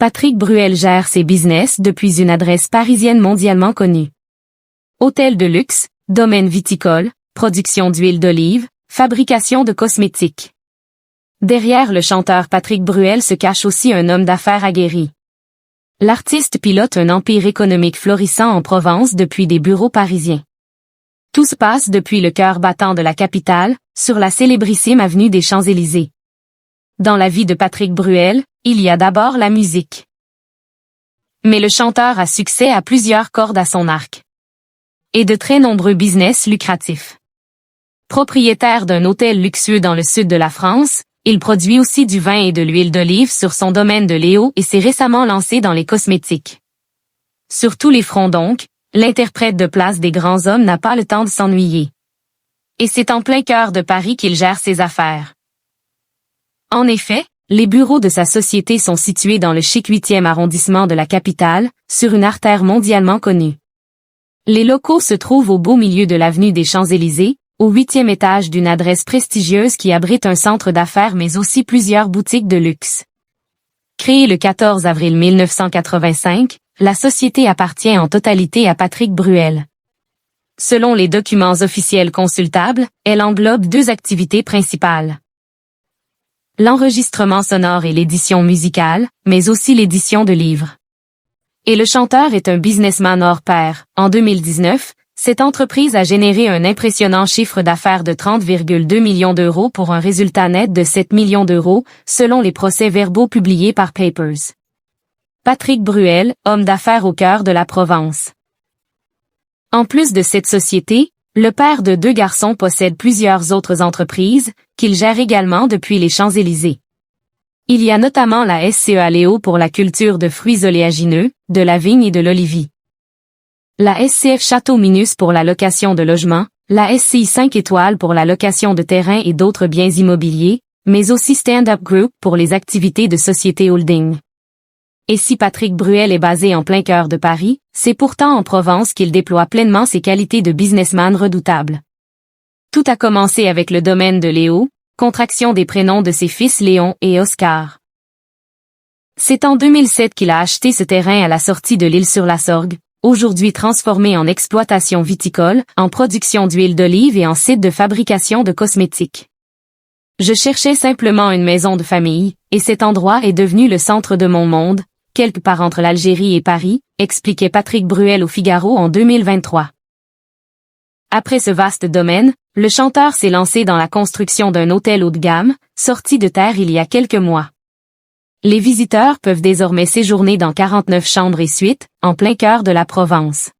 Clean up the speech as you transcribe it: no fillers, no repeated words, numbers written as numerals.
Patrick Bruel gère ses business depuis une adresse parisienne mondialement connue. Hôtel de luxe, domaine viticole, production d'huile d'olive, fabrication de cosmétiques. Derrière le chanteur Patrick Bruel se cache aussi un homme d'affaires aguerri. L'artiste pilote un empire économique florissant en Provence depuis des bureaux parisiens. Tout se passe depuis le cœur battant de la capitale, sur la célébrissime avenue des Champs-Élysées. Dans la vie de Patrick Bruel, il y a d'abord la musique. Mais le chanteur a succès à plusieurs cordes à son arc. Et de très nombreux business lucratifs. Propriétaire d'un hôtel luxueux dans le sud de la France, il produit aussi du vin et de l'huile d'olive sur son domaine de Léo et s'est récemment lancé dans les cosmétiques. Sur tous les fronts donc, l'interprète de place des grands hommes n'a pas le temps de s'ennuyer. Et c'est en plein cœur de Paris qu'il gère ses affaires. En effet, les bureaux de sa société sont situés dans le chic 8e arrondissement de la capitale, sur une artère mondialement connue. Les locaux se trouvent au beau milieu de l'avenue des Champs-Élysées, au 8e étage d'une adresse prestigieuse qui abrite un centre d'affaires mais aussi plusieurs boutiques de luxe. Créée le 14 avril 1985, la société appartient en totalité à Patrick Bruel. Selon les documents officiels consultables, elle englobe deux activités principales. L'enregistrement sonore et l'édition musicale, mais aussi l'édition de livres. Et le chanteur est un businessman hors pair. En 2019, cette entreprise a généré un impressionnant chiffre d'affaires de 30,2 millions d'euros pour un résultat net de 7 millions d'euros, selon les procès-verbaux publiés par Papers. Patrick Bruel, homme d'affaires au cœur de la Provence. En plus de cette société, le père de deux garçons possède plusieurs autres entreprises, qu'il gère également depuis les Champs-Élysées. Il y a notamment la SCA Léo pour la culture de fruits oléagineux, de la vigne et de l'olivie. La SCF Château Minus pour la location de logements, la SCI 5 étoiles pour la location de terrains et d'autres biens immobiliers, mais aussi Stand Up Group pour les activités de société holding. Et si Patrick Bruel est basé en plein cœur de Paris, c'est pourtant en Provence qu'il déploie pleinement ses qualités de businessman redoutable. Tout a commencé avec le domaine de Léo, contraction des prénoms de ses fils Léon et Oscar. C'est en 2007 qu'il a acheté ce terrain à la sortie de l'Île-sur-la-Sorgue, aujourd'hui transformé en exploitation viticole, en production d'huile d'olive et en site de fabrication de cosmétiques. Je cherchais simplement une maison de famille, et cet endroit est devenu le centre de mon monde, quelque part entre l'Algérie et Paris, expliquait Patrick Bruel au Figaro en 2023. Après ce vaste domaine, le chanteur s'est lancé dans la construction d'un hôtel haut de gamme, sorti de terre il y a quelques mois. Les visiteurs peuvent désormais séjourner dans 49 chambres et suites, en plein cœur de la Provence.